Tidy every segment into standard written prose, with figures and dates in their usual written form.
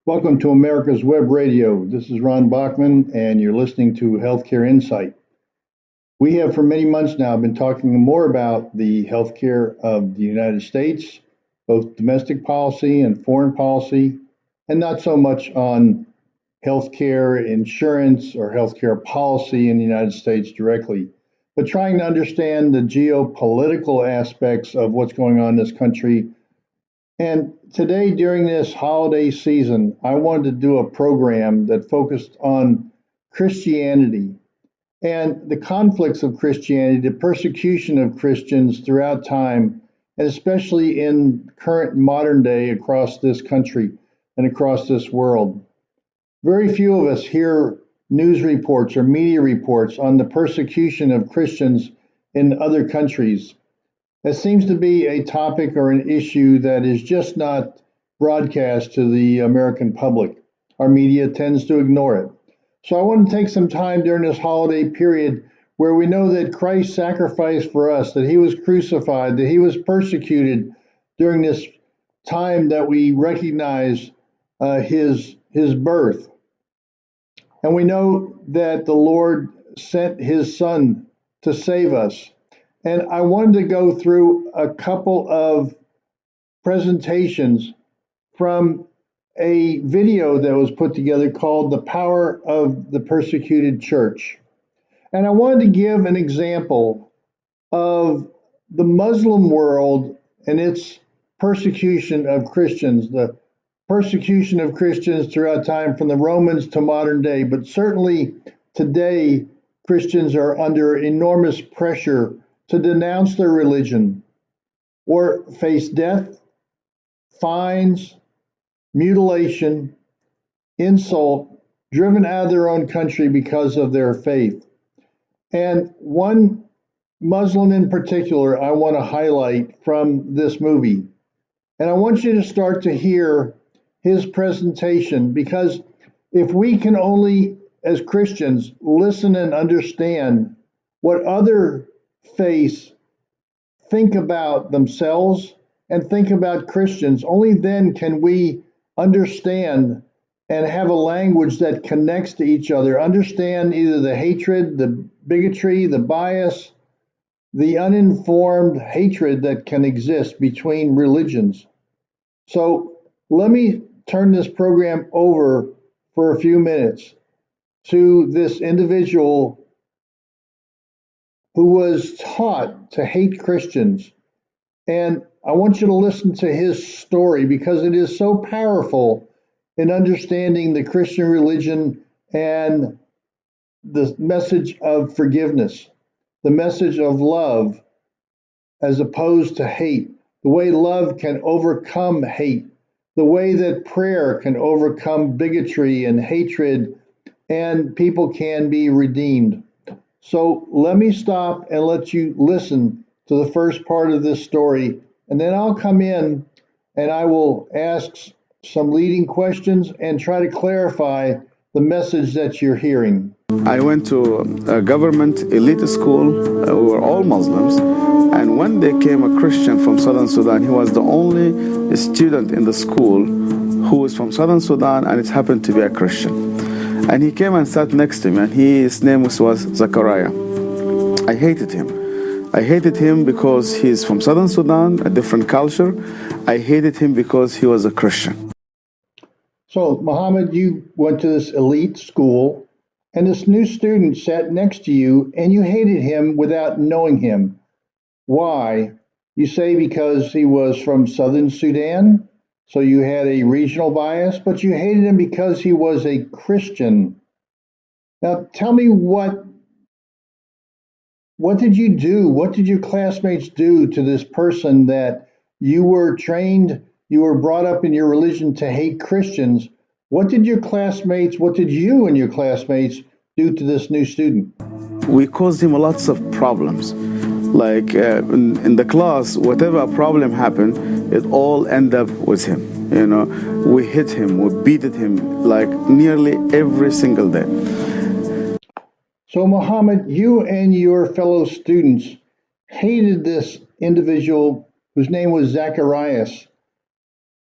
Welcome to America's Web Radio. This is Ron Bachman, and you're listening to Healthcare Insight. We have for many months now been talking more about the healthcare of the United States, both domestic policy and foreign policy, and not so much on healthcare insurance or healthcare policy in the United States directly, but trying to understand the geopolitical aspects of what's going on in this country. And today, during this holiday season, I wanted to do a program that focused on Christianity and the conflicts of Christianity, the persecution of Christians throughout time, and especially in current modern day across this country and across this world. Very few of us hear news reports or media reports on the persecution of Christians in other countries. That seems to be a topic or an issue that is just not broadcast to the American public. Our media tends to ignore it. So I want to take some time during this holiday period where we know that Christ sacrificed for us, that he was crucified, that he was persecuted during this time that we recognize his birth. And we know that the Lord sent his Son to save us. And I wanted to go through a couple of presentations from a video that was put together called The Power of the Persecuted Church. And I wanted to give an example of the Muslim world and its persecution of Christians, the persecution of Christians throughout time from the Romans to modern day. But certainly today, Christians are under enormous pressure to denounce their religion or face death, fines, mutilation, insult, driven out of their own country because of their faith. And one Muslim in particular I want to highlight from this movie. And I want you to start to hear his presentation, because if we can only, as Christians, listen and understand what other faiths think about themselves and think about Christians, only then can we understand and have a language that connects to each other, understand either the hatred, the bigotry, the bias, the uninformed hatred that can exist between religions. So let me turn this program over for a few minutes to this individual who was taught to hate Christians. And I want you to listen to his story because it is so powerful in understanding the Christian religion and the message of forgiveness, the message of love as opposed to hate, the way love can overcome hate, the way that prayer can overcome bigotry and hatred, and people can be redeemed. So let me stop and let you listen to the first part of this story, and then I'll come in and I will ask some leading questions and try to clarify the message that you're hearing. I went to a government elite school. We were all Muslims. And when there came a Christian from Southern Sudan, he was the only student in the school who was from Southern Sudan, and it happened to be a Christian. And he came and sat next to me, and his name was Zachariah. I hated him. I hated him because he's from Southern Sudan, a different culture. I hated him because he was a Christian. So, Muhammad, you went to this elite school, and this new student sat next to you, and you hated him without knowing him. Why? You say because he was from Southern Sudan, so you had a regional bias, but you hated him because he was a Christian. Now, tell me what did you do? What did your classmates do to this person that you were trained, you were brought up in your religion to hate Christians? What did you and your classmates do to this new student? We caused him lots of problems. Like in the class, whatever problem happened, it all ended up with him. You know, we hit him, we beat him like nearly every single day. So, Muhammad, you and your fellow students hated this individual whose name was Zacharias.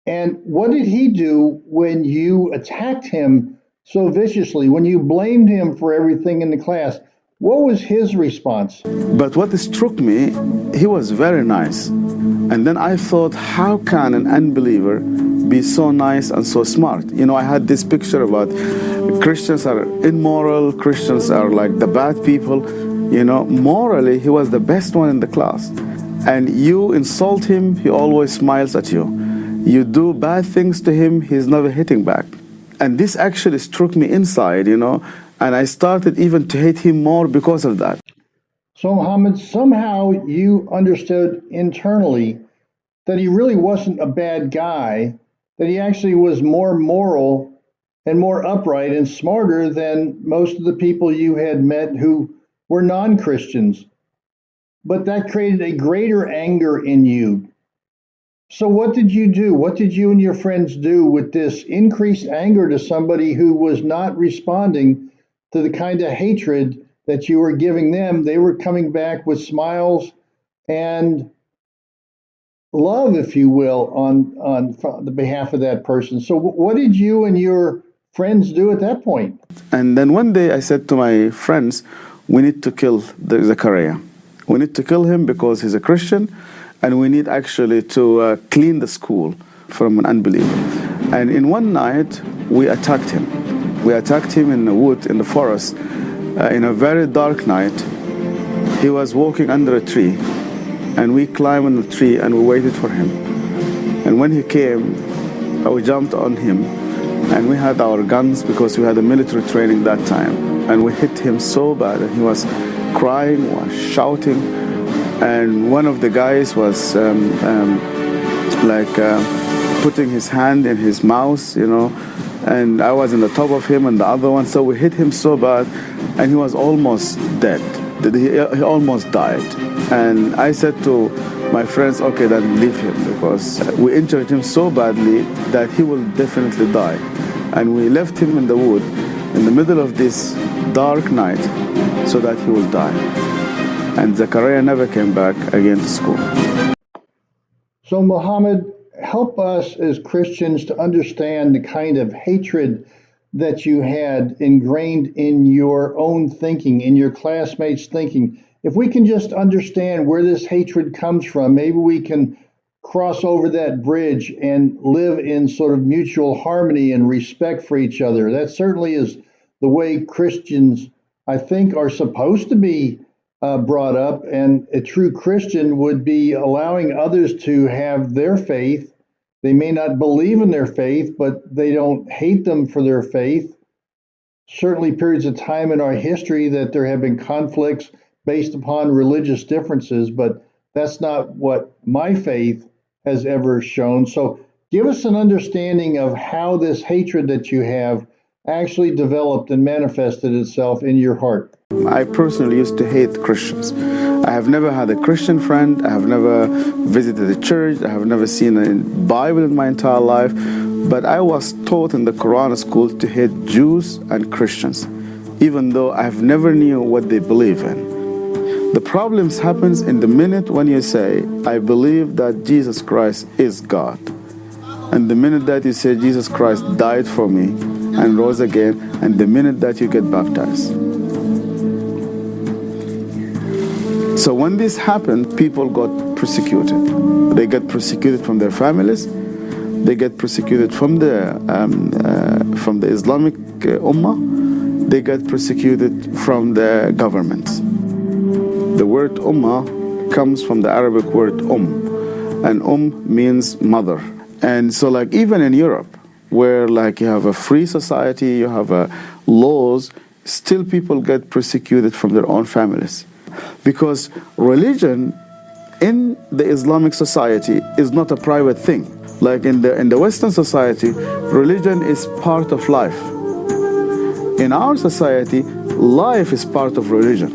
And what did he do when you attacked him so viciously, when you blamed him for everything in the class? What was his response? But what struck me, he was very nice. And then I thought, how can an unbeliever be so nice and so smart? You know, I had this picture about Christians are immoral, Christians are like the bad people. You know, morally, he was the best one in the class. And you insult him, he always smiles at you. You do bad things to him, he's never hitting back. And this actually struck me inside, you know, and I started even to hate him more because of that. So, Muhammad, somehow you understood internally that he really wasn't a bad guy, that he actually was more moral and more upright and smarter than most of the people you had met who were non-Christians. But that created a greater anger in you. So what did you do? What did you and your friends do with this increased anger to somebody who was not responding to the kind of hatred that you were giving them? They were coming back with smiles and love, if you will, on the behalf of that person. So what did you and your friends do at that point? And then one day I said to my friends, we need to kill Zechariah. We need to kill him because he's a Christian, and we need actually to clean the school from an unbeliever. And in one night, we attacked him. We attacked him in the wood, in the forest, in a very dark night. He was walking under a tree, and we climbed on the tree and we waited for him. And when he came, we jumped on him, and we had our guns because we had a military training that time. And we hit him so bad, and he was crying, was shouting. And one of the guys was putting his hand in his mouth, you know, and I was on the top of him and the other one. So we hit him so bad, and he was almost dead. He almost died. And I said to my friends, okay, then leave him, because we injured him so badly that he will definitely die. And we left him in the wood in the middle of this dark night so that he will die. And Zechariah never came back again to school. So, Muhammad, help us as Christians to understand the kind of hatred that you had ingrained in your own thinking, in your classmates' thinking. If we can just understand where this hatred comes from, maybe we can cross over that bridge and live in sort of mutual harmony and respect for each other. That certainly is the way Christians, I think, are supposed to be brought up. And a true Christian would be allowing others to have their faith. They may not believe in their faith, but they don't hate them for their faith. Certainly periods of time in our history that there have been conflicts based upon religious differences, but that's not what my faith has ever shown. So give us an understanding of how this hatred that you have actually developed and manifested itself in your heart. I personally used to hate Christians. I have never had a Christian friend. I have never visited a church. I have never seen a Bible in my entire life. But I was taught in the Quran school to hate Jews and Christians, even though I have never knew what they believe in. The problems happens in the minute when you say, I believe that Jesus Christ is God. And the minute that you say Jesus Christ died for me and rose again, and the minute that you get baptized. So when this happened, people got persecuted. They got persecuted from their families. They get persecuted from the Islamic Ummah. They get persecuted from the governments. The word Ummah comes from the Arabic word and means mother. And so like even in Europe, where like you have a free society, you have laws, still people get persecuted from their own families. Because religion in the Islamic society is not a private thing. Like in the Western society, religion is part of life. In our society, life is part of religion.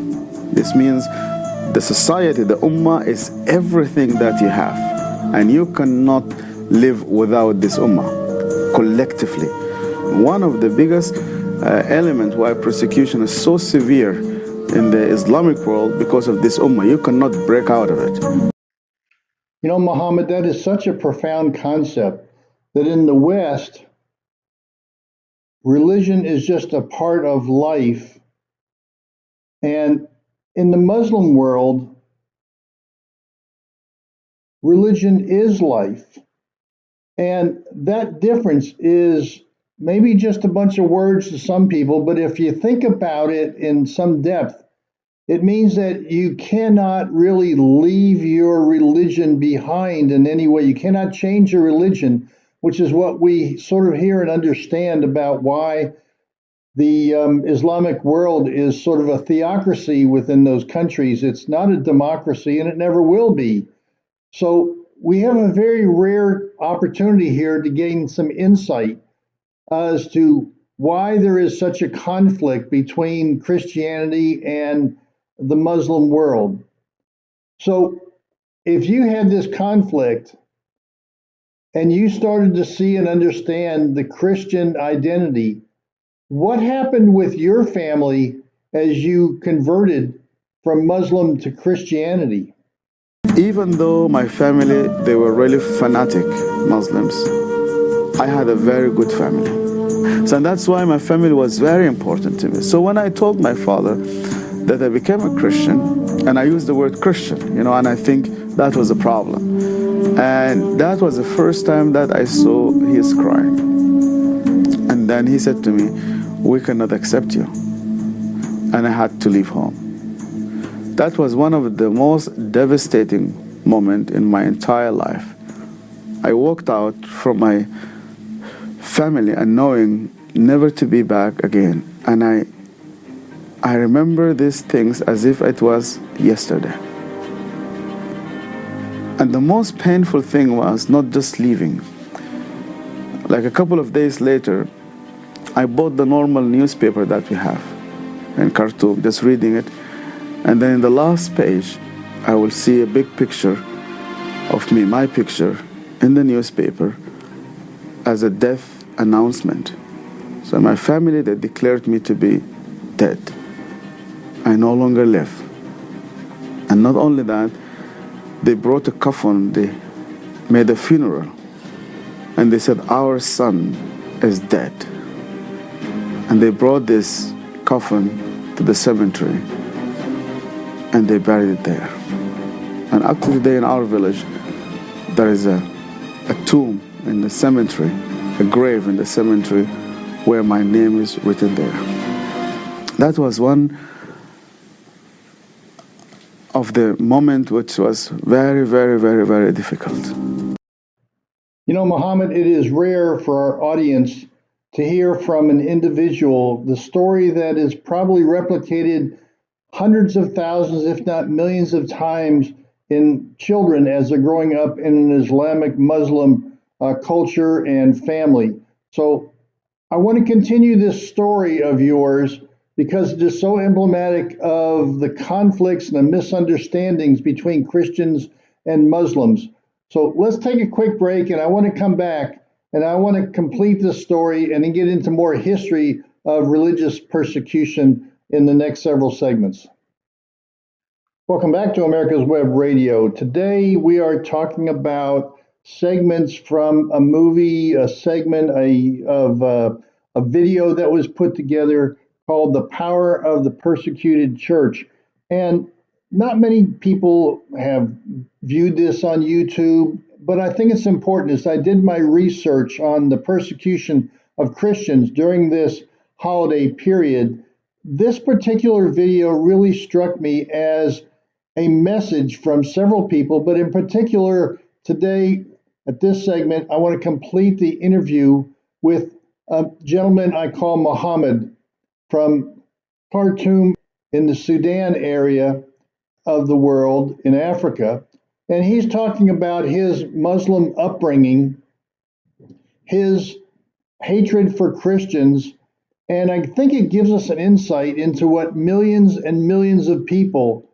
This means the society, the ummah, is everything that you have. And you cannot live without this ummah, collectively. One of the biggest elements why persecution is so severe in the Islamic world because of this ummah. You cannot break out of it. You know, Muhammad, that is such a profound concept. that in the West, religion is just a part of life. And in the Muslim world, religion is life. And that difference is maybe just a bunch of words to some people, but if you think about it in some depth, it means that you cannot really leave your religion behind in any way. You cannot change your religion, which is what we sort of hear and understand about why the Islamic world is sort of a theocracy within those countries. It's not a democracy, and it never will be. So we have a very rare opportunity here to gain some insight as to why there is such a conflict between Christianity and the Muslim world. So if you had this conflict and you started to see and understand the Christian identity, what happened with your family as you converted from Muslim to Christianity? Even though my family, they were really fanatic Muslims, I had a very good family. So that's why my family was very important to me. So when I told my father that I became a Christian, and I used the word Christian, and I think that was a problem. And that was the first time that I saw his crying. And then he said to me, "We cannot accept you." And I had to leave home. That was one of the most devastating moments in my entire life. I walked out from my family and knowing never to be back again. And I remember these things as if it was yesterday. And the most painful thing was not just leaving. Like a couple of days later, I bought the normal newspaper that we have in Khartoum, just reading it. And then in the last page, I will see a big picture of me, my picture, in the newspaper as a death announcement. So my family, they declared me to be dead. I no longer live. And not only that, they brought a coffin, they made a funeral, and they said, "Our son is dead." And they brought this coffin to the cemetery, and they buried it there. And up to today in our village, there is a tomb in the cemetery, a grave in the cemetery where my name is written there. That was one of the moment which was very, very, very, very difficult. Muhammad, it is rare for our audience to hear from an individual the story that is probably replicated hundreds of thousands, if not millions of times in children as they're growing up in an Islamic Muslim culture and family. So I want to continue this story of yours because it is so emblematic of the conflicts and the misunderstandings between Christians and Muslims. So let's take a quick break, and I want to come back and I want to complete this story and then get into more history of religious persecution in the next several segments. Welcome back to America's Web Radio. Today we are talking about segments from a movie, a segment of a video that was put together called The Power of the Persecuted Church. And not many people have viewed this on YouTube, but I think it's important. As I did my research on the persecution of Christians during this holiday period, this particular video really struck me as a message from several people, but in particular today at this segment, I want to complete the interview with a gentleman I call Muhammad from Khartoum in the Sudan area of the world in Africa. And he's talking about his Muslim upbringing, his hatred for Christians, and I think it gives us an insight into what millions and millions of people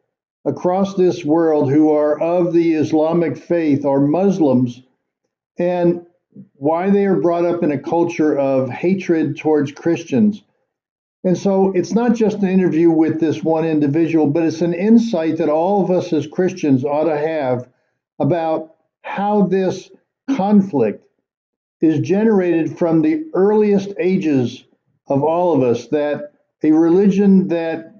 across this world who are of the Islamic faith are Muslims, and why they are brought up in a culture of hatred towards Christians. And so it's not just an interview with this one individual, but it's an insight that all of us as Christians ought to have about how this conflict is generated from the earliest ages of all of us, that a religion that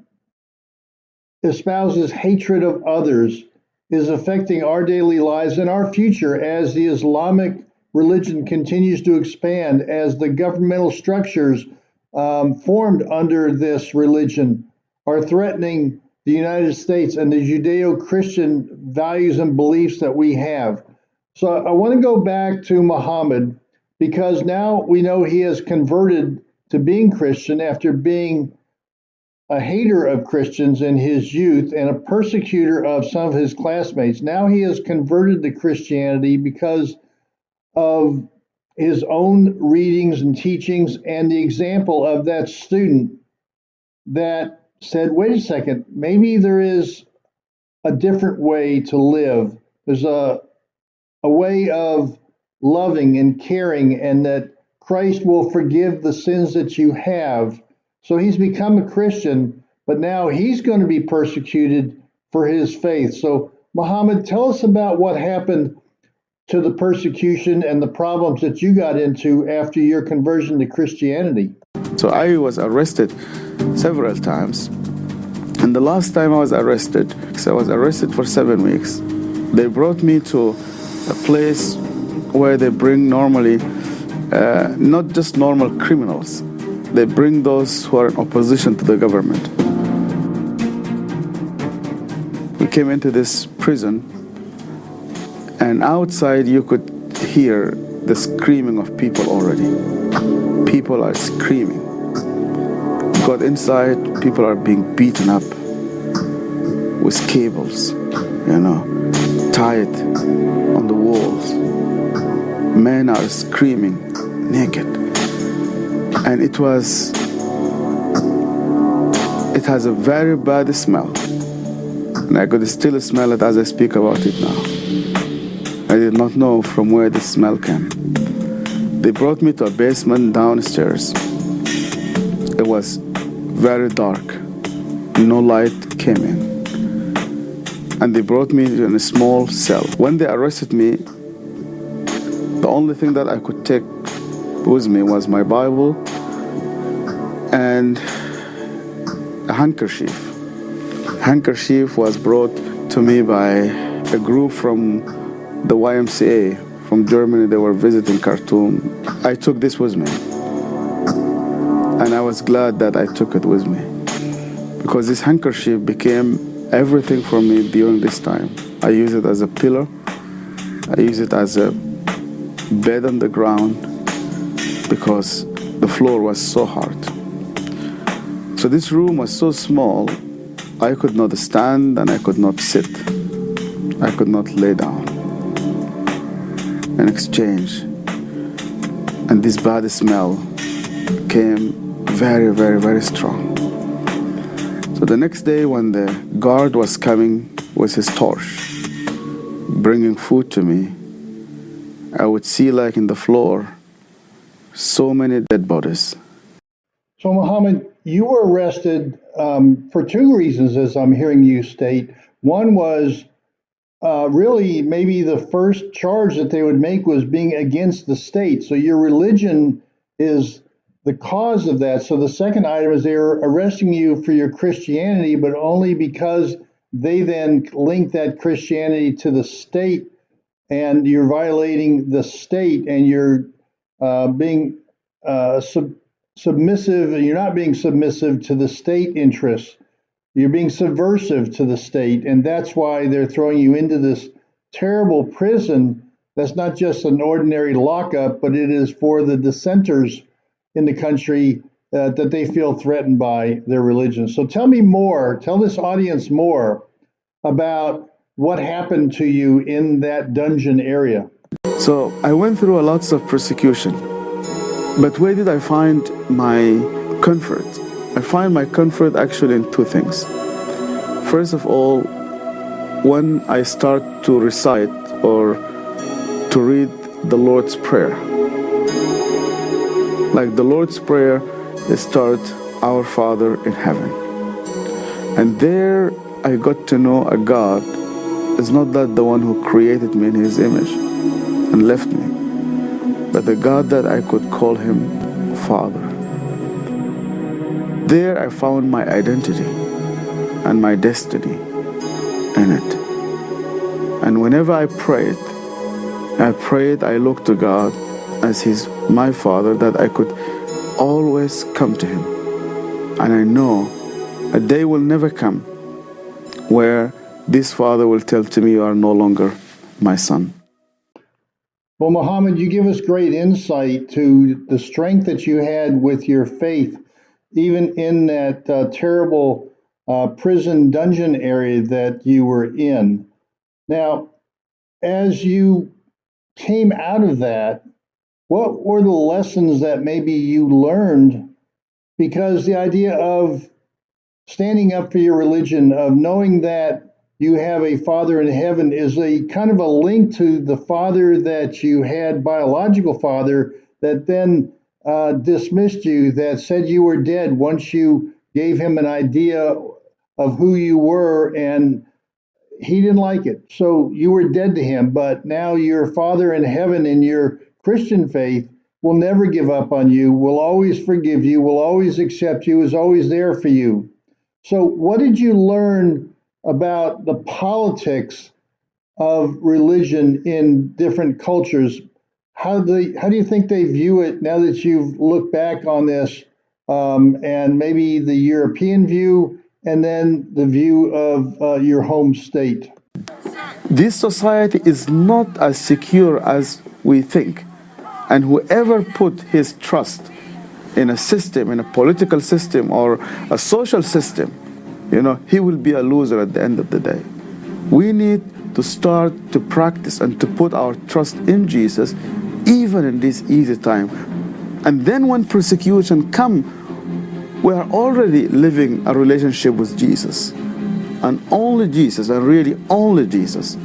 espouses hatred of others is affecting our daily lives and our future as the Islamic religion continues to expand, as the governmental structures formed under this religion are threatening the United States and the Judeo-Christian values and beliefs that we have. So I want to go back to Muhammad, because now we know he has converted to being Christian after being a hater of Christians in his youth and a persecutor of some of his classmates. Now he has converted to Christianity because of his own readings and teachings and the example of that student that said, wait a second, maybe there is a different way to live. There's a way of loving and caring, and that Christ will forgive the sins that you have. So he's become a Christian, but now he's going to be persecuted for his faith. So, Muhammad, tell us about what happened to the persecution and the problems that you got into after your conversion to Christianity. So I was arrested several times. And the last time I was arrested for 7 weeks. They brought me to a place where they bring normally, not just normal criminals. They bring those who are in opposition to the government. We came into this prison, and outside you could hear the screaming of people already. People are screaming. Got inside, people are being beaten up with cables, tied on the walls. Men are screaming naked. And it has a very bad smell. And I could still smell it as I speak about it now. I did not know from where the smell came. They brought me to a basement downstairs. It was very dark. No light came in. And they brought me in a small cell. When they arrested me, the only thing that I could take with me was my Bible and a handkerchief. Handkerchief was brought to me by a group from the YMCA from Germany. They were visiting Khartoum. I took this with me. And I was glad that I took it with me, because this handkerchief became everything for me during this time. I use it as a pillow. I use it as a bed on the ground, because the floor was so hard. So this room was so small, I could not stand and I could not sit. I could not lay down and exchange. And this bad smell came very, very, very strong. So the next day when the guard was coming with his torch, bringing food to me, I would see like in the floor so many dead bodies. So, Muhammad, you were arrested for two reasons, as I'm hearing you state. One was really maybe the first charge that they would make was being against the state. So your religion is the cause of that. So the second item is they were arresting you for your Christianity, but only because they then link that Christianity to the state, and you're violating the state, and you're being submissive. You're not being submissive to the state interests. You're being subversive to the state, and that's why they're throwing you into this terrible prison that's not just an ordinary lockup, but it is for the dissenters in the country that they feel threatened by their religion. So tell me more, tell this audience more about what happened to you in that dungeon area. So I went through a lots of persecution, but where did I find my comfort? I find my comfort actually in two things. First of all, when I start to recite or to read the Lord's Prayer. Like the Lord's Prayer, it starts, Our Father in heaven. And there I got to know a God is not that the one who created me in his image and left me, but the God that I could call him Father. There I found my identity and my destiny in it. And whenever I prayed, I looked to God as my Father, that I could always come to him. And I know a day will never come where this Father will tell to me, you are no longer my son. Well, Muhammad, you give us great insight to the strength that you had with your faith, even in that terrible prison dungeon area that you were in. Now, as you came out of that, what were the lessons that maybe you learned? Because the idea of standing up for your religion, of knowing that you have a Father in heaven, is a kind of a link to the father that you had, biological father, that then dismissed you, that said you were dead once you gave him an idea of who you were, and he didn't like it. So you were dead to him, but now your Father in heaven in your Christian faith will never give up on you, will always forgive you, will always accept you, is always there for you. So what did you learn about the politics of religion in different cultures? How do you think they view it now that you've looked back on this, and maybe the European view and then the view of your home state? This society is not as secure as we think. And whoever put his trust in a system, in a political system or a social system, he will be a loser at the end of the day. We need to start to practice and to put our trust in Jesus, even in this easy time. And then when persecution comes, we are already living a relationship with Jesus. And only Jesus, and really only Jesus,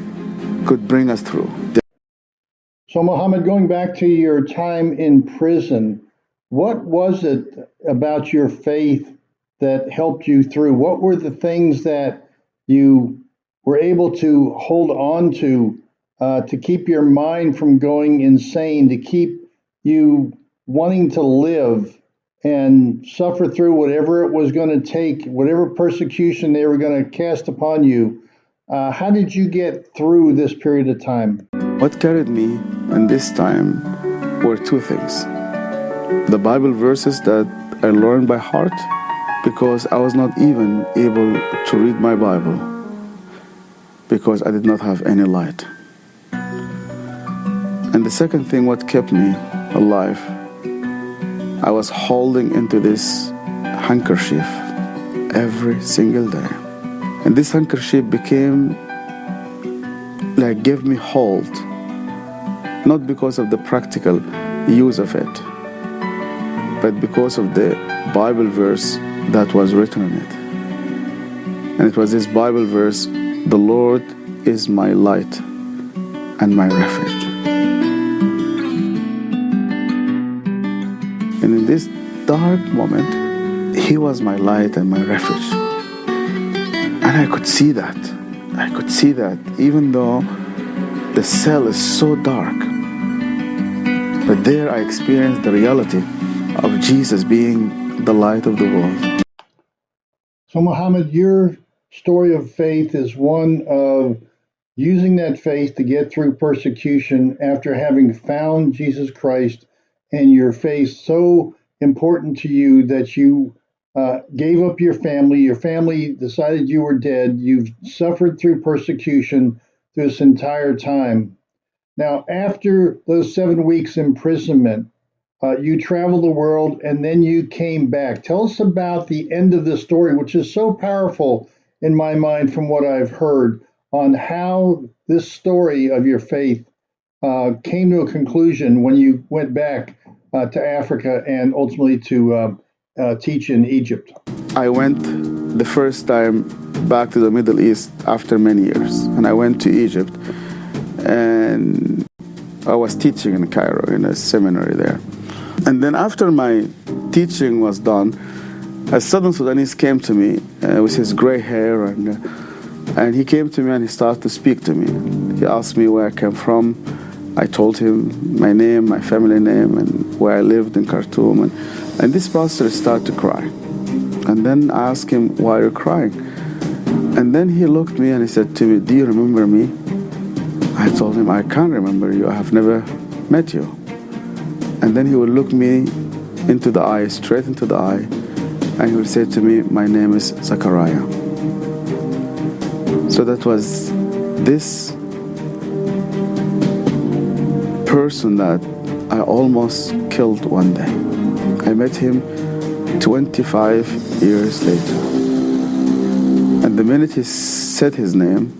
could bring us through. So, Muhammad, going back to your time in prison, what was it about your faith that helped you through? What were the things that you were able to hold on to keep your mind from going insane, to keep you wanting to live and suffer through whatever it was going to take, whatever persecution they were going to cast upon you? How did you get through this period of time? What carried me in this time were two things. The Bible verses that I learned by heart, because I was not even able to read my Bible, because I did not have any light. And the second thing, what kept me alive, I was holding into this handkerchief every single day. And this handkerchief gave me hold, not because of the practical use of it, but because of the Bible verse that was written in it. And it was this Bible verse, "The Lord is my light and my refuge." And in this dark moment, He was my light and my refuge. And I could see that. Even though the cell is so dark. But there I experienced the reality of Jesus being the light of the world. So, Muhammad, your story of faith is one of using that faith to get through persecution after having found Jesus Christ, and your faith so important to you that you gave up your family. Your family decided you were dead. You've suffered through persecution through this entire time. Now, after those 7 weeks imprisonment, you traveled the world and then you came back. Tell us about the end of the story, which is so powerful in my mind from what I've heard, on how this story of your faith came to a conclusion when you went back to Africa and ultimately to teach in Egypt. I went the first time back to the Middle East after many years, and I went to Egypt, and I was teaching in Cairo in a seminary there. And then after my teaching was done, a Southern Sudanese came to me with his gray hair, and he came to me and he started to speak to me. He asked me where I came from, I told him my name, my family name, and where I lived in Khartoum. And this pastor started to cry. And then I asked him, why are you crying? And then he looked at me and he said to me, do you remember me? I told him, I can't remember you. I have never met you. And then he would look me into the eye, straight into the eye, and he would say to me, my name is Zachariah. So that was this person that I almost killed one day. I met him 25 years later. And the minute he said his name,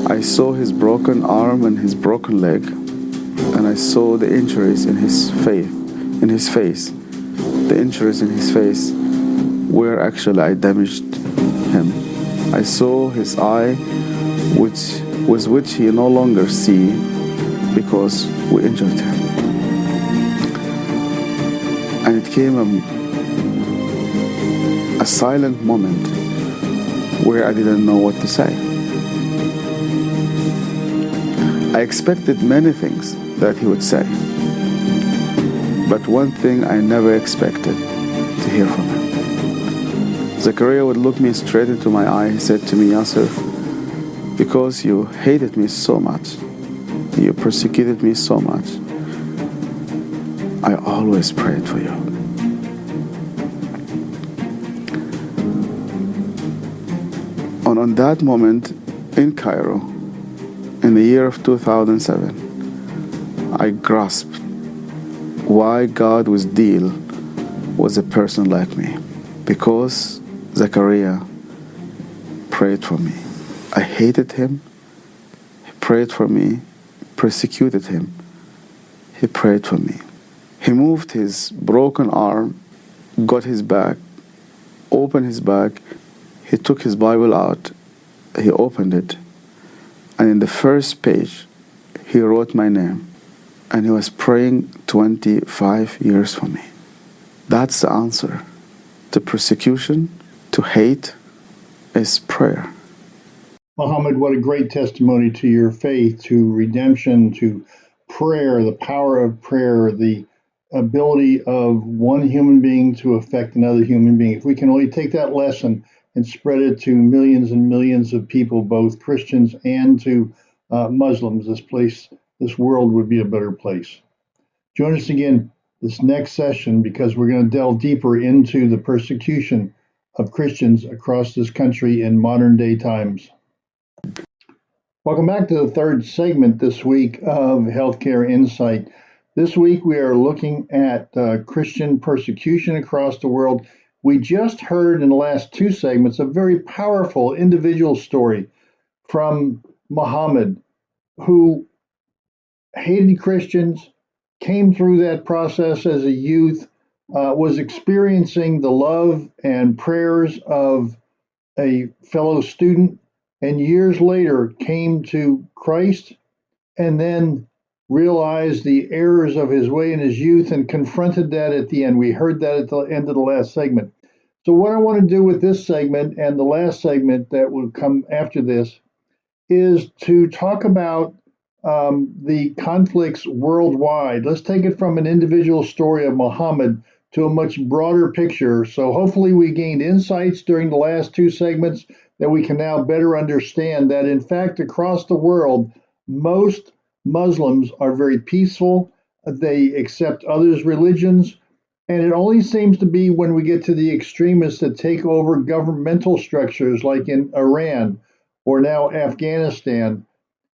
I saw his broken arm and his broken leg, and I saw the injuries in his face. The injuries in his face where actually I damaged him. I saw his eye, which he no longer see because we injured him. And it came a silent moment where I didn't know what to say. I expected many things that he would say, but one thing I never expected to hear from him. Zachariah would look me straight into my eye. He said to me, Yasser, because you hated me so much, you persecuted me so much, I always prayed for you. And on that moment in Cairo, in the year of 2007, I grasped why God would deal with a person like me. Because Zachariah prayed for me. I hated him. He prayed for me. Persecuted him. He prayed for me. He moved his broken arm, got his back, opened his back. He took his Bible out. He opened it. And in the first page, he wrote my name. And he was praying 25 years for me. That's the answer to persecution, to hate, is prayer. Muhammad, what a great testimony to your faith, to redemption, to prayer, the power of prayer, the ability of one human being to affect another human being. If we can only take that lesson and spread it to millions and millions of people, both Christians and to Muslims, this world would be a better place. Join us again this next session, because we're going to delve deeper into the persecution of Christians across this country in modern day times. Welcome back to the third segment this week of Healthcare Insight. This week we are looking at Christian persecution across the world. We just heard in the last two segments a very powerful individual story from Muhammad, who hated Christians, came through that process as a youth, was experiencing the love and prayers of a fellow student, and years later came to Christ, and then realized the errors of his way in his youth and confronted that at the end. We heard that at the end of the last segment. So what I want to do with this segment and the last segment that will come after this is to talk about the conflicts worldwide. Let's take it from an individual story of Muhammad to a much broader picture. So hopefully we gained insights during the last two segments that we can now better understand that, in fact, across the world, most Muslims are very peaceful. They accept others' religions. And it only seems to be when we get to the extremists that take over governmental structures like in Iran or now Afghanistan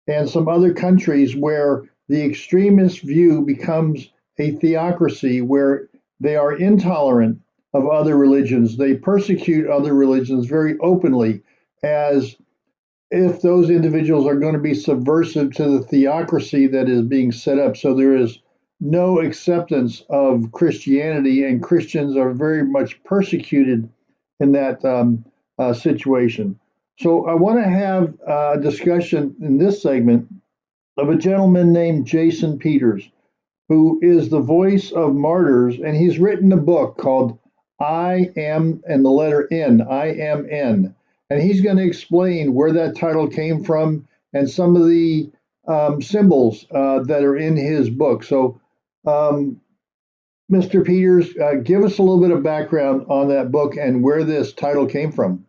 and some other countries where the extremist view becomes a theocracy, where they are intolerant of other religions. They persecute other religions very openly, as if those individuals are going to be subversive to the theocracy that is being set up. So there is no acceptance of Christianity, and Christians are very much persecuted in that situation. So I want to have a discussion in this segment of a gentleman named Jason Peters, who is the voice of martyrs, and he's written a book called I Am, and the letter N, I Am N. And he's going to explain where that title came from and some of the symbols that are in his book. So, um, Mr. Peters, give us a little bit of background on that book and where this title came from.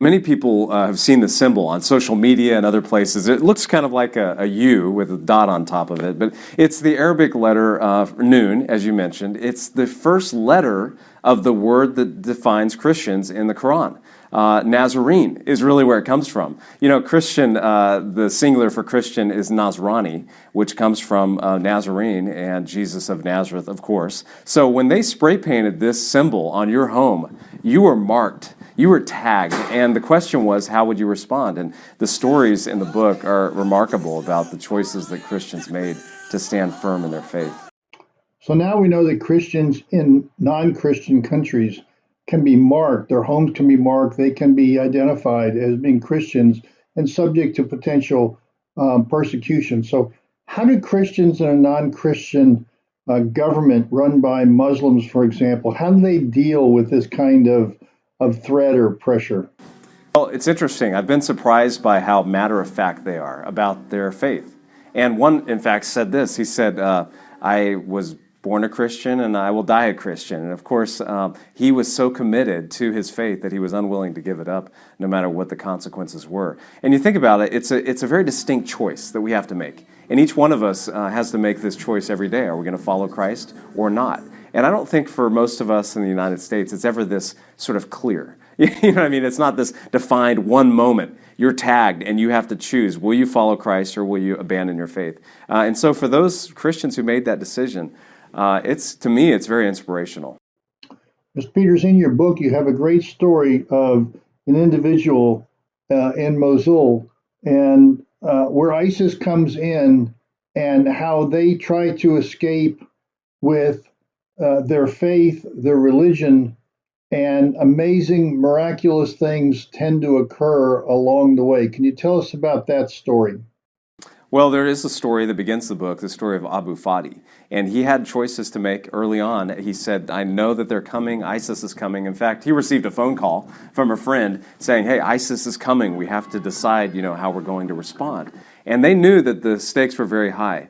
Many people have seen the symbol on social media and other places. It looks kind of like a U with a dot on top of it, but it's the Arabic letter Nun, as you mentioned. It's the first letter of the word that defines Christians in the Quran. Nazarene is really where it comes from. You know, Christian, the singular for Christian is Nasrani, which comes from Nazarene and Jesus of Nazareth, of course. So when they spray painted this symbol on your home, you were marked. You were tagged, and the question was, how would you respond? And the stories in the book are remarkable about the choices that Christians made to stand firm in their faith. So now we know that Christians in non-Christian countries can be marked, their homes can be marked, they can be identified as being Christians and subject to potential persecution. So how do Christians in a non-Christian government run by Muslims, for example, how do they deal with this kind of threat or pressure? Well, it's interesting. I've been surprised by how matter-of-fact they are about their faith. And one, in fact, said this. He said, I was born a Christian and I will die a Christian. And of course, he was so committed to his faith that he was unwilling to give it up, no matter what the consequences were. And you think about it, it's a very distinct choice that we have to make. And each one of us has to make this choice every day. Are we going to follow Christ or not? And I don't think for most of us in the United States, it's ever this sort of clear. You know what I mean? It's not this defined one moment. You're tagged and you have to choose. Will you follow Christ or will you abandon your faith? And so for those Christians who made that decision, to me, it's very inspirational. Mr. Peters, in your book, you have a great story of an individual in Mosul and where ISIS comes in and how they try to escape with their faith, their religion, and amazing, miraculous things tend to occur along the way. Can you tell us about that story? Well, there is a story that begins the book, the story of Abu Fadi. And he had choices to make early on. He said, I know that they're coming, ISIS is coming. In fact, he received a phone call from a friend saying, hey, ISIS is coming. We have to decide, how we're going to respond. And they knew that the stakes were very high.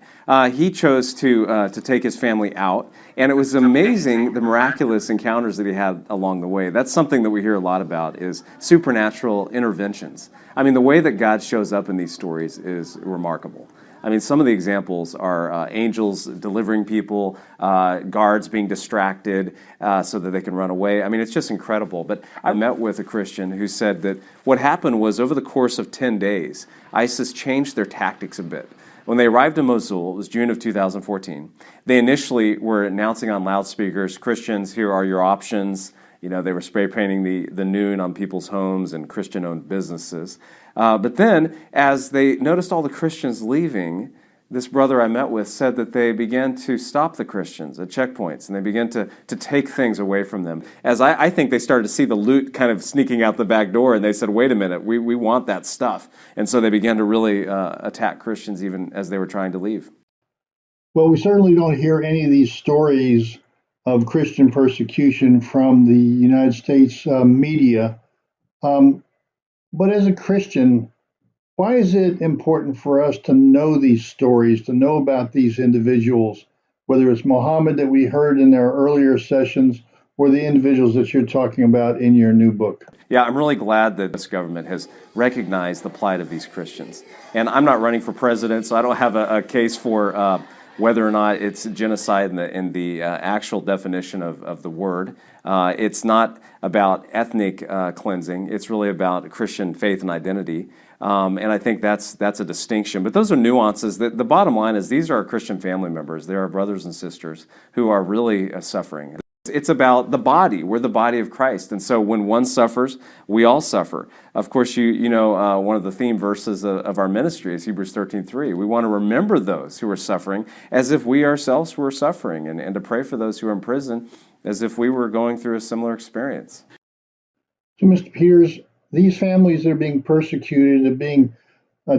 He chose to take his family out, and it was amazing the miraculous encounters that he had along the way. That's something that we hear a lot about is supernatural interventions. I mean, the way that God shows up in these stories is remarkable. I mean, some of the examples are angels delivering people, guards being distracted so that they can run away. I mean, it's just incredible. But I met with a Christian who said that what happened was over the course of 10 days, ISIS changed their tactics a bit. When they arrived in Mosul, it was June of 2014, they initially were announcing on loudspeakers, Christians, here are your options. They were spray painting the Nun on people's homes and Christian-owned businesses. But then, as they noticed all the Christians leaving, this brother I met with said that they began to stop the Christians at checkpoints, and they began to take things away from them. As I think they started to see the loot kind of sneaking out the back door, and they said, wait a minute, we want that stuff. And so they began to really attack Christians even as they were trying to leave. Well, we certainly don't hear any of these stories of Christian persecution from the United States media. But as a Christian, why is it important for us to know these stories, to know about these individuals, whether it's Muhammad that we heard in our earlier sessions or the individuals that you're talking about in your new book? Yeah, I'm really glad that this government has recognized the plight of these Christians. And I'm not running for president, so I don't have a case for whether or not it's genocide in the actual definition of the word. It's not about ethnic cleansing. It's really about Christian faith and identity. And I think that's a distinction. But those are nuances. The bottom line is these are our Christian family members. They're our brothers and sisters who are really suffering. It's about the body. We're the body of Christ. And so when one suffers, we all suffer. Of course, you know one of the theme verses of our ministry is Hebrews 13:3. We want to remember those who are suffering as if we ourselves were suffering, and to pray for those who are in prison as if we were going through a similar experience. So, Mr. Peters, these families that are being persecuted, are being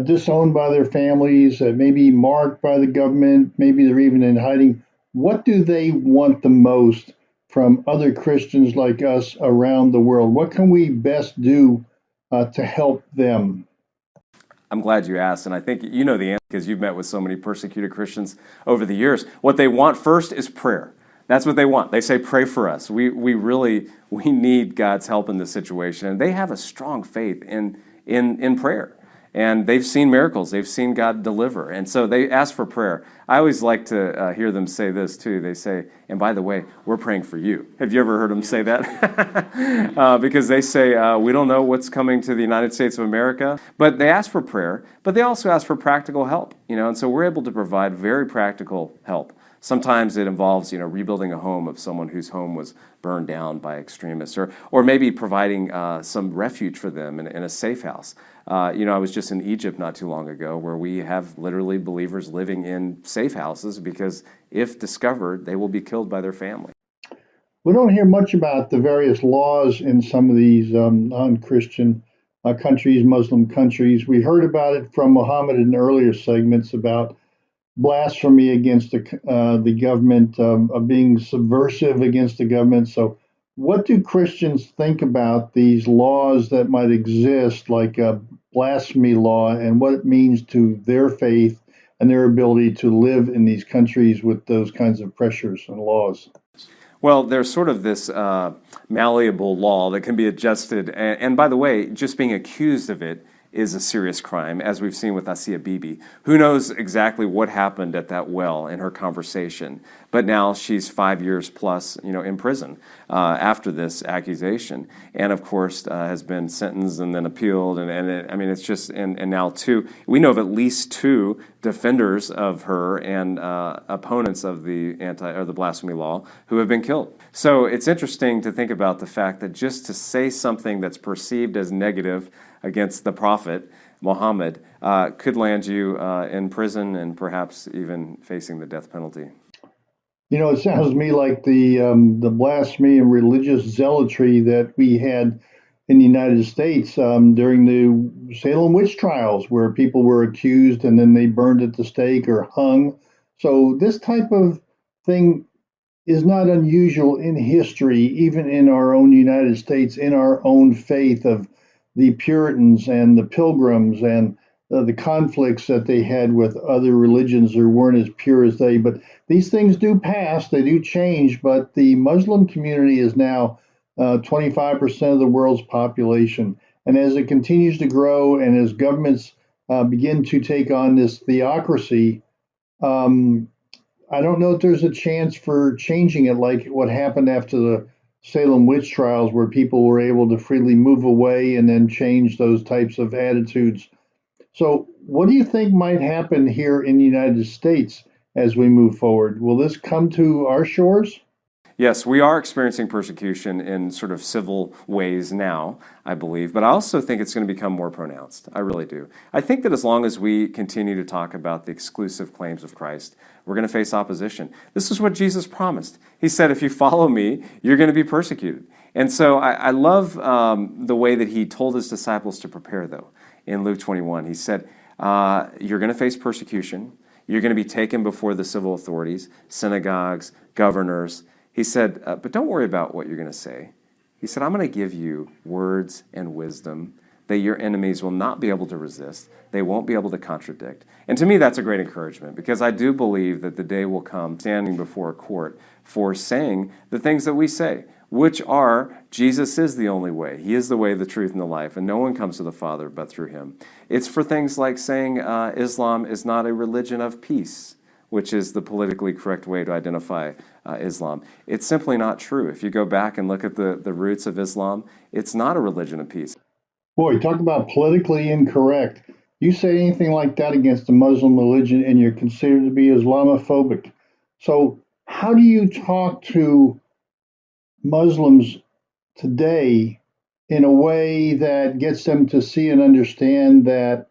disowned by their families, maybe marked by the government, maybe they're even in hiding. What do they want the most from other Christians like us around the world? What can we best do to help them? I'm glad you asked, and I think you know the answer because you've met with so many persecuted Christians over the years. What they want first is prayer. That's what they want. They say, pray for us. We need God's help in this situation. And they have a strong faith in prayer. And they've seen miracles. They've seen God deliver. And so they ask for prayer. I always like to hear them say this, too. They say, and by the way, we're praying for you. Have you ever heard them say that? Because they say, we don't know what's coming to the United States of America. But they ask for prayer. But they also ask for practical help. And so we're able to provide very practical help. Sometimes it involves, rebuilding a home of someone whose home was burned down by extremists, or maybe providing some refuge for them in a safe house. I was just in Egypt not too long ago, where we have literally believers living in safe houses because if discovered, they will be killed by their family. We don't hear much about the various laws in some of these non-Christian countries, Muslim countries. We heard about it from Muhammad in earlier segments about blasphemy against the government, of being subversive against the government. So what do Christians think about these laws that might exist, like a blasphemy law, and what it means to their faith and their ability to live in these countries with those kinds of pressures and laws? Well, there's sort of this malleable law that can be adjusted. And by the way, just being accused of it is a serious crime, as we've seen with Asia Bibi. Who knows exactly what happened at that well in her conversation, but now she's 5 years plus, in prison after this accusation, and of course has been sentenced and then appealed, it's just and now we know of at least two defenders of her and opponents of the the blasphemy law who have been killed. So it's interesting to think about the fact that just to say something that's perceived as negative against the prophet Muhammad could land you in prison and perhaps even facing the death penalty. It sounds to me like the blasphemy and religious zealotry that we had in the United States during the Salem witch trials, where people were accused and then they burned at the stake or hung. So this type of thing is not unusual in history, even in our own United States, in our own faith of the Puritans and the Pilgrims and the conflicts that they had with other religions who weren't as pure as they. But these things do pass, they do change, but the Muslim community is now 25% of the world's population. And as it continues to grow and as governments begin to take on this theocracy, I don't know if there's a chance for changing it like what happened after the Salem witch trials, where people were able to freely move away and then change those types of attitudes. So what do you think might happen here in the United States as we move forward? Will this come to our shores? Yes, we are experiencing persecution in sort of civil ways now, I believe, but I also think it's going to become more pronounced. I really do. I think that as long as we continue to talk about the exclusive claims of Christ, we're going to face opposition. This is what Jesus promised. He said, if you follow me, you're going to be persecuted. And so I love the way that he told his disciples to prepare, though. In Luke 21, he said, you're going to face persecution. You're going to be taken before the civil authorities, synagogues, governors. He said, but don't worry about what you're going to say. He said, I'm going to give you words and wisdom that your enemies will not be able to resist. They won't be able to contradict. And to me, that's a great encouragement, because I do believe that the day will come standing before a court for saying the things that we say, which are, Jesus is the only way. He is the way, the truth, and the life, and no one comes to the Father but through him. It's for things like saying Islam is not a religion of peace, which is the politically correct way to identify Islam. It's simply not true. If you go back and look at the roots of Islam, it's not a religion of peace. Boy, talk about politically incorrect. You say anything like that against the Muslim religion and you're considered to be Islamophobic. So how do you talk to Muslims today in a way that gets them to see and understand that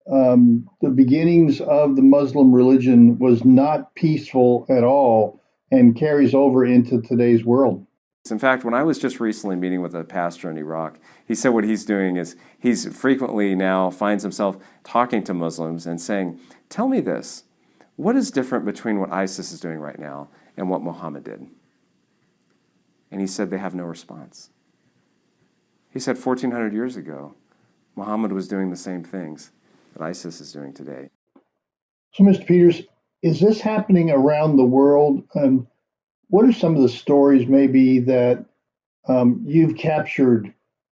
the beginnings of the Muslim religion was not peaceful at all and carries over into today's world? In fact, when I was just recently meeting with a pastor in Iraq, he said what he's doing is he's frequently now finds himself talking to Muslims and saying, tell me this, what is different between what ISIS is doing right now and what Muhammad did? And he said they have no response. He said 1,400 years ago, Muhammad was doing the same things. that ISIS is doing today. So, Mr. Peters, is this happening around the world? What are some of the stories maybe that you've captured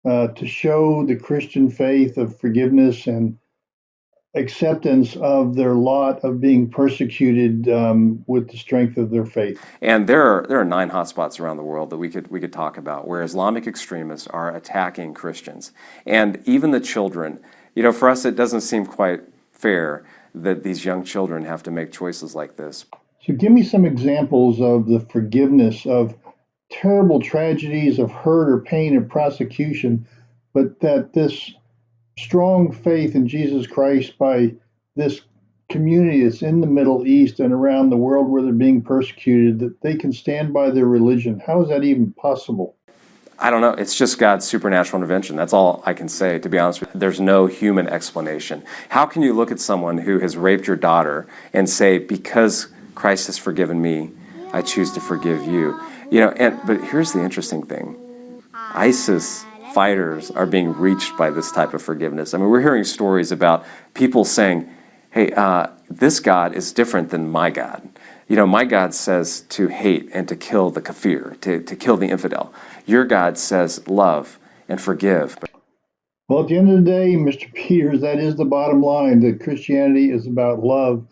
to show the Christian faith of forgiveness and acceptance of their lot of being persecuted with the strength of their faith? And there are 9 hotspots around the world that we could talk about where Islamic extremists are attacking Christians, and even the children. You know, for us, it doesn't seem quite fair that these young children have to make choices like this. So, give me some examples of the forgiveness of terrible tragedies of hurt or pain or prosecution, but that this strong faith in Jesus Christ by this community that's in the Middle East and around the world where they're being persecuted, that they can stand by their religion. How is that even possible? I don't know. It's just God's supernatural intervention. That's all I can say, to be honest with you. There's no human explanation. How can you look at someone who has raped your daughter and say, because Christ has forgiven me, I choose to forgive you? You know, but here's the interesting thing. ISIS fighters are being reached by this type of forgiveness. I mean, we're hearing stories about people saying, hey, this God is different than my God. You know, my God says to hate and to kill the kafir, to kill the infidel. Your God says love and forgive. Well, at the end of the day, Mr. Peters, that is the bottom line, that Christianity is about love,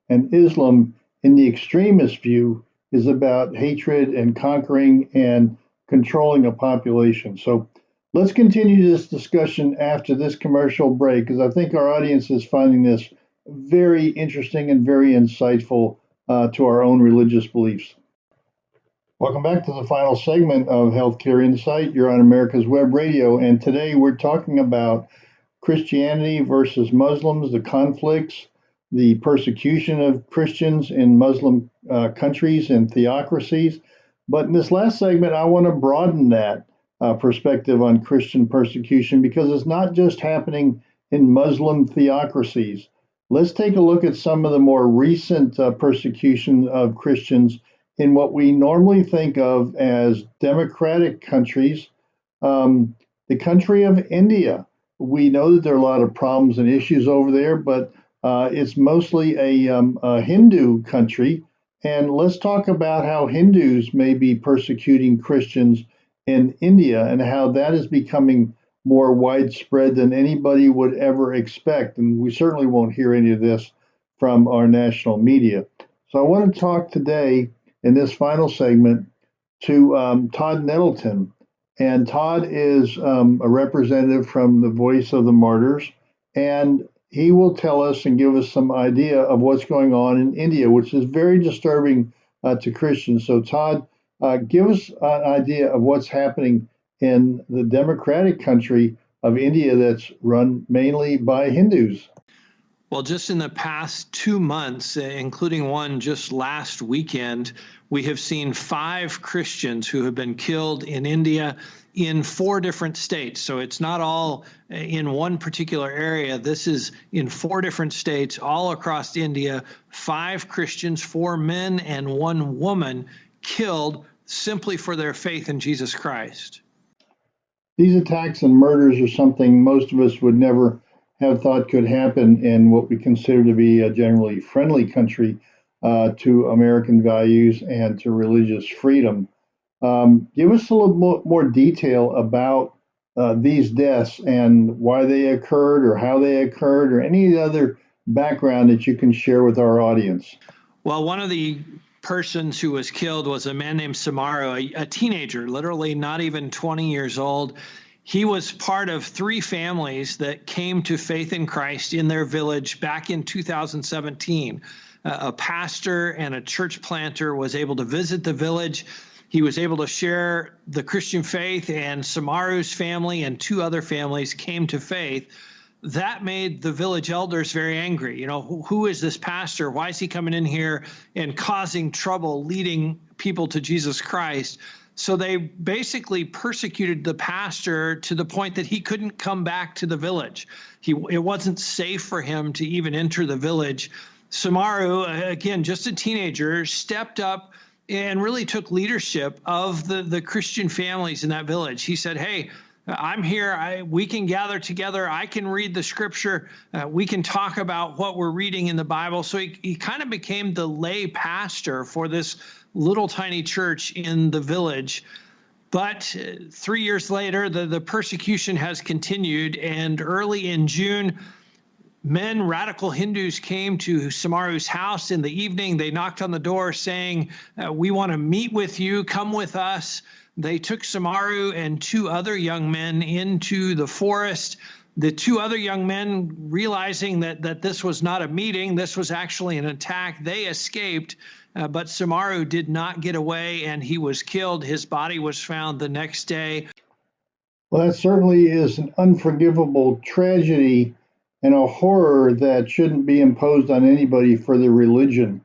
and Islam, in the extremist view, is about hatred and conquering and controlling a population. So let's continue this discussion after this commercial break, because I think our audience is finding this very interesting and very insightful to our own religious beliefs. Welcome back to the final segment of Healthcare Insight. You're on America's Web Radio, and today we're talking about Christianity versus Muslims, the conflicts, the persecution of Christians in Muslim countries and theocracies. But in this last segment, I want to broaden that perspective on Christian persecution, because it's not just happening in Muslim theocracies. Let's take a look at some of the more recent persecution of Christians in what we normally think of as democratic countries. The country of India. We know that there are a lot of problems and issues over there, but it's mostly a Hindu country. And let's talk about how Hindus may be persecuting Christians in India and how that is becoming more widespread than anybody would ever expect. And we certainly won't hear any of this from our national media. So I want to talk today in this final segment to Todd Nettleton. And Todd is a representative from the Voice of the Martyrs, and he will tell us and give us some idea of what's going on in India, which is very disturbing to Christians. So Todd, give us an idea of what's happening in the democratic country of India that's run mainly by Hindus. Well, just in the past 2 months, including one just last weekend, we have seen 5 Christians who have been killed in India in 4 different states. So it's not all in one particular area. This is in 4 different states all across India. 5 Christians, 4 men and 1 woman killed simply for their faith in Jesus Christ. These attacks and murders are something most of us would never have thought could happen in what we consider to be a generally friendly country to American values and to religious freedom. Give us a little more detail about these deaths and why they occurred or how they occurred, or any other background that you can share with our audience. Well, one of the persons who was killed was a man named Samaru, a teenager, literally not even 20 years old. He was part of 3 families that came to faith in Christ in their village back in 2017. A pastor and a church planter was able to visit the village. He was able to share the Christian faith, and Samaru's family and 2 other families came to faith. That made the village elders very angry. You know, who is this pastor? Why is he coming in here and causing trouble, leading people to Jesus Christ? So they basically persecuted the pastor to the point that he couldn't come back to the village. It wasn't safe for him to even enter the village. Samaru, again, just a teenager, stepped up and really took leadership of the Christian families in that village. He said, hey, I'm here. We can gather together. I can read the scripture. We can talk about what we're reading in the Bible. So he kind of became the lay pastor for this little tiny church in the village. But 3 years later, the persecution has continued. And early in June, radical Hindus came to Samaru's house in the evening. They knocked on the door saying, we want to meet with you. Come with us. They took Samaru and two other young men into the forest. The two other young men, realizing that this was not a meeting, this was actually an attack, they escaped. But Samaru did not get away, and he was killed. His body was found the next day. Well, that certainly is an unforgivable tragedy and a horror that shouldn't be imposed on anybody for their religion.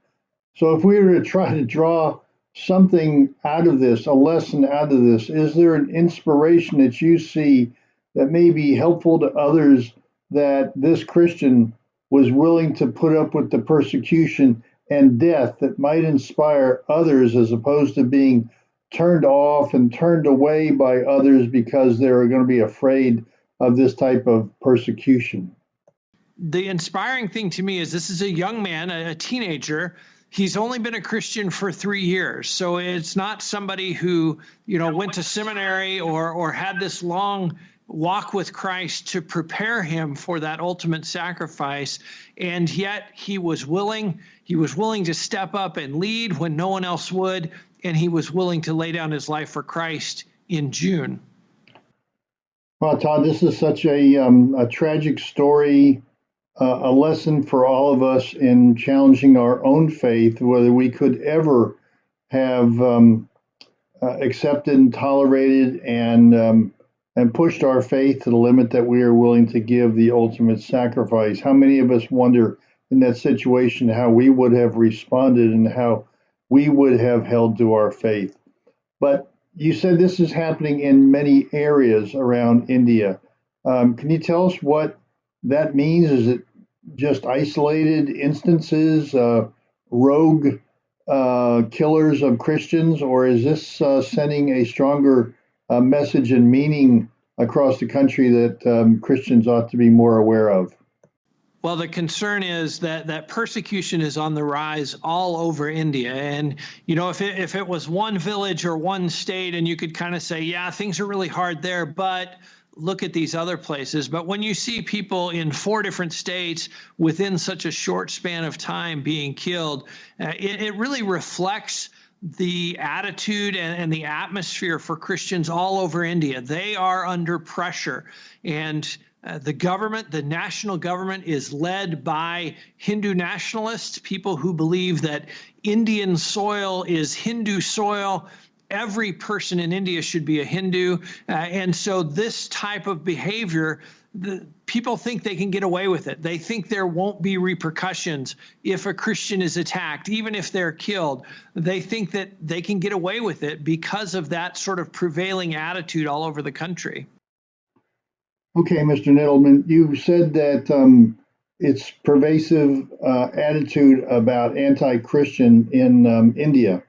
So if we were to try to draw something out of this, a lesson out of this, is there an inspiration that you see that may be helpful to others, that this Christian was willing to put up with the persecution and death that might inspire others, as opposed to being turned off and turned away by others because they're going to be afraid of this type of persecution? The inspiring thing to me is this is a young man, a teenager. He's only been a Christian for 3 years. So it's not somebody who, went to seminary or had this long walk with Christ to prepare him for that ultimate sacrifice. And yet he was willing to step up and lead when no one else would. And he was willing to lay down his life for Christ in June. Well, Todd, this is such a tragic story, a lesson for all of us in challenging our own faith, whether we could ever have accepted and tolerated and pushed our faith to the limit that we are willing to give the ultimate sacrifice. How many of us wonder in that situation how we would have responded and how we would have held to our faith? But you said this is happening in many areas around India. Can you tell us what that means? Is it just isolated instances, rogue killers of Christians, or is this sending a stronger message and meaning across the country that Christians ought to be more aware of? Well, the concern is that persecution is on the rise all over India. And, if it was one village or one state, and you could kind of say, yeah, things are really hard there, but look at these other places. But when you see people in 4 different states within such a short span of time being killed, it really reflects the attitude and the atmosphere for Christians all over India. They are under pressure. And the national government is led by Hindu nationalists, people who believe that Indian soil is Hindu soil. Every person in India should be a Hindu. And so this type of behavior, people think they can get away with it. They think there won't be repercussions if a Christian is attacked, even if they're killed. They think that they can get away with it because of that sort of prevailing attitude all over the country. Okay, Mr. Nettleman, you said that it's pervasive attitude about anti-Christian in India.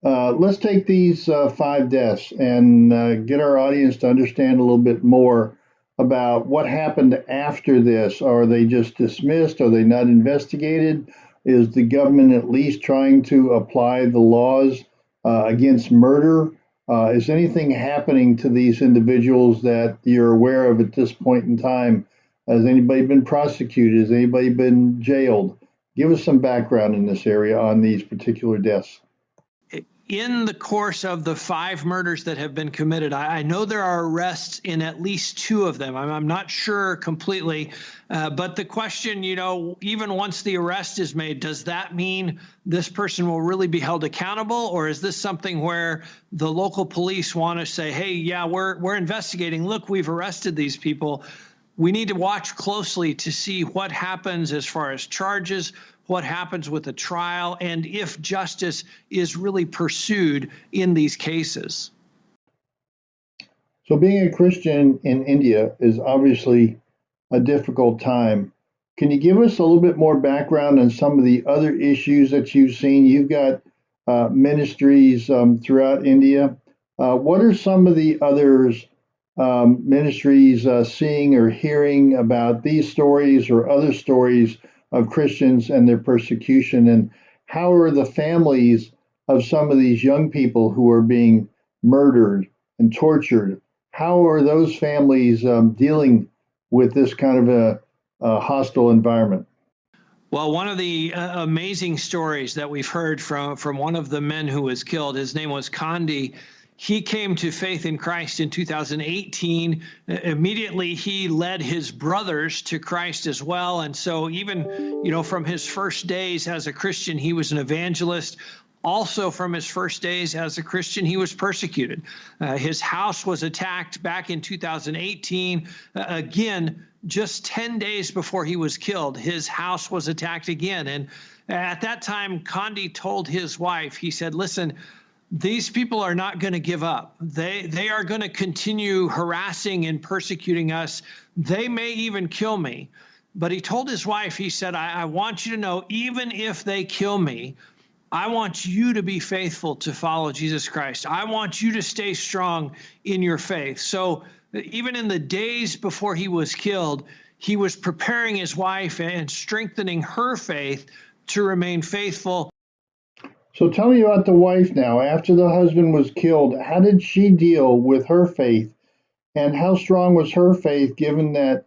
Let's take these 5 deaths and get our audience to understand a little bit more about what happened after this. Are they just dismissed? Are they not investigated? Is the government at least trying to apply the laws against murder? Is anything happening to these individuals that you're aware of at this point in time? Has anybody been prosecuted? Has anybody been jailed? Give us some background in this area on these particular deaths. In the course of the 5 murders that have been committed, I know there are arrests in at least 2 of them. I'm not sure completely, but the question, even once the arrest is made, does that mean this person will really be held accountable? Or is this something where the local police want to say, hey, yeah, we're investigating. Look, we've arrested these people. We need to watch closely to see what happens as far as charges, what happens with the trial, and if justice is really pursued in these cases. So being a Christian in India is obviously a difficult time. Can you give us a little bit more background on some of the other issues that you've seen? You've got ministries throughout India. What are some of the others ministries seeing or hearing about these stories or other stories of Christians and their persecution? And how are the families of some of these young people who are being murdered and tortured? How are those families dealing with this kind of a hostile environment? Well, one of the amazing stories that we've heard from one of the men who was killed, his name was Condi. He came to faith in Christ in 2018. Immediately, he led his brothers to Christ as well. And so even, from his first days as a Christian, he was an evangelist. Also, from his first days as a Christian, he was persecuted. His house was attacked back in 2018. Again, just 10 days before he was killed, his house was attacked again. And at that time, Condi told his wife, he said, listen, these people are not going to give up. They are going to continue harassing and persecuting us. They may even kill me. But he told his wife, he said, I want you to know, even if they kill me, I want you to be faithful to follow Jesus Christ. I want you to stay strong in your faith. So even in the days before he was killed, he was preparing his wife and strengthening her faith to remain faithful. So tell me about the wife now. After the husband was killed, how did she deal with her faith? And how strong was her faith given that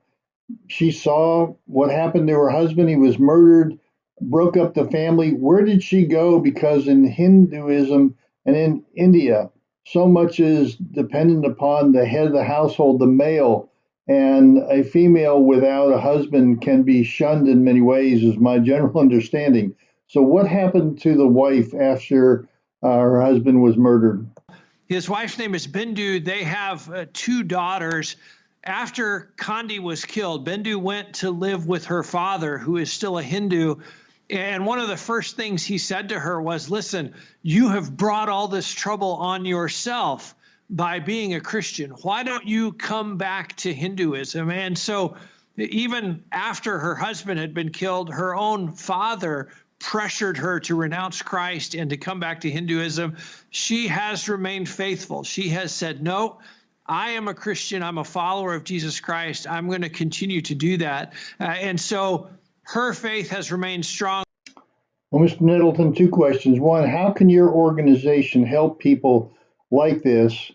she saw what happened to her husband? He was murdered, broke up the family. Where did she go? Because in Hinduism and in India, so much is dependent upon the head of the household, the male, and a female without a husband can be shunned in many ways, is my general understanding. So, what happened to the wife after her husband was murdered? His wife's name is Bindu. They have two daughters. After Condi was killed, Bindu went to live with her father, who is still a Hindu. And one of the first things he said to her was, listen, you have brought all this trouble on yourself by being a Christian. Why don't you come back to Hinduism? And so even after her husband had been killed, her own father pressured her to renounce Christ and to come back to Hinduism. She has remained faithful. She has said, no, I am a Christian. I'm a follower of Jesus Christ. I'm going to continue to do that. And so her faith has remained strong. Well, Mr. Nettleton, two questions. One, how can your organization help people like this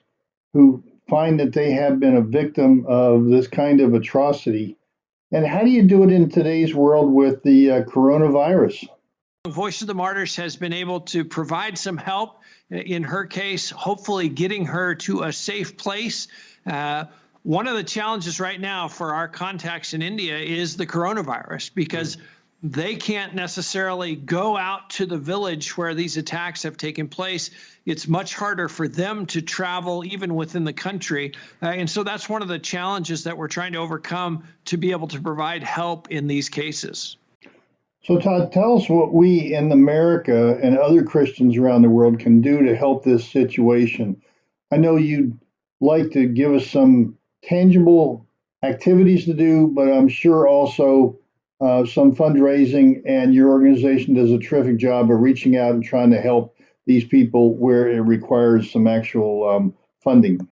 who find that they have been a victim of this kind of atrocity? And how do you do it in today's world with the coronavirus? Voice of the Martyrs has been able to provide some help. In her case, hopefully getting her to a safe place. One of the challenges right now for our contacts in India is the coronavirus, because they can't necessarily go out to the village where these attacks have taken place. It's much harder for them to travel even within the country. And so that's one of the challenges that we're trying to overcome to be able to provide help in these cases. So, Todd, tell us what we in America and other Christians around the world can do to help this situation. I know you'd like to give us some tangible activities to do, but I'm sure also some fundraising, and your organization does a terrific job of reaching out and trying to help these people where it requires some actual funding.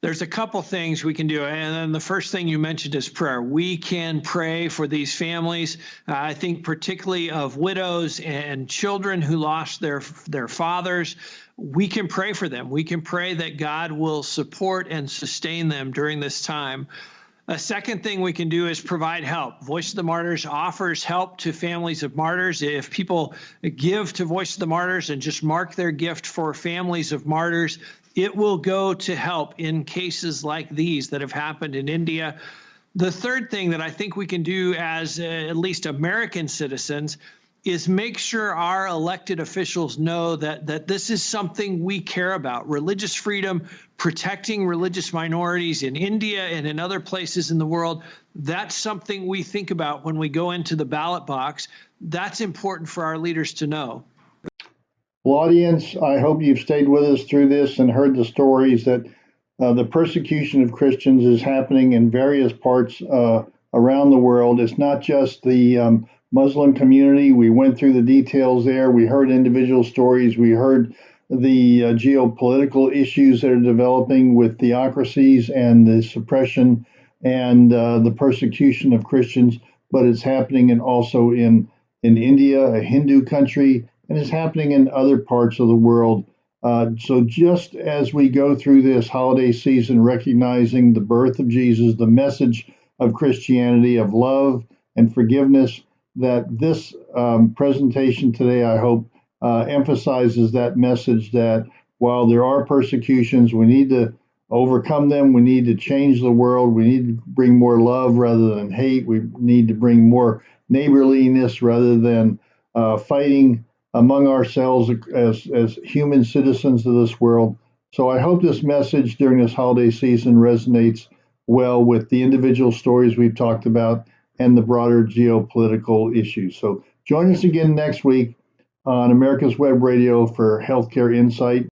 There's a couple things we can do. And then the first thing you mentioned is prayer. We can pray for these families. I think particularly of widows and children who lost their fathers. We can pray for them. We can pray that God will support and sustain them during this time. A second thing we can do is provide help. Voice of the Martyrs offers help to families of martyrs. If people give to Voice of the Martyrs and just mark their gift for families of martyrs, it will go to help in cases like these that have happened in India. The third thing that I think we can do as at least American citizens is make sure our elected officials know that this is something we care about. Religious freedom, protecting religious minorities in India and in other places in the world, that's something we think about when we go into the ballot box. That's important for our leaders to know. Well, audience, I hope you've stayed with us through this and heard the stories that the persecution of Christians is happening in various parts around the world. It's not just the Muslim community. We went through the details there. We heard individual stories. We heard the geopolitical issues that are developing with theocracies and the suppression and the persecution of Christians, but it's happening also in India, a Hindu country, and it's happening in other parts of the world. So just as we go through this holiday season, recognizing the birth of Jesus, the message of Christianity, of love and forgiveness, that this presentation today, I hope, emphasizes that message that while there are persecutions, we need to overcome them. We need to change the world. We need to bring more love rather than hate. We need to bring more neighborliness rather than fighting among ourselves as human citizens of this world. So I hope this message during this holiday season resonates well with the individual stories we've talked about and the broader geopolitical issues. So join us again next week on America's Web Radio for Healthcare Insight.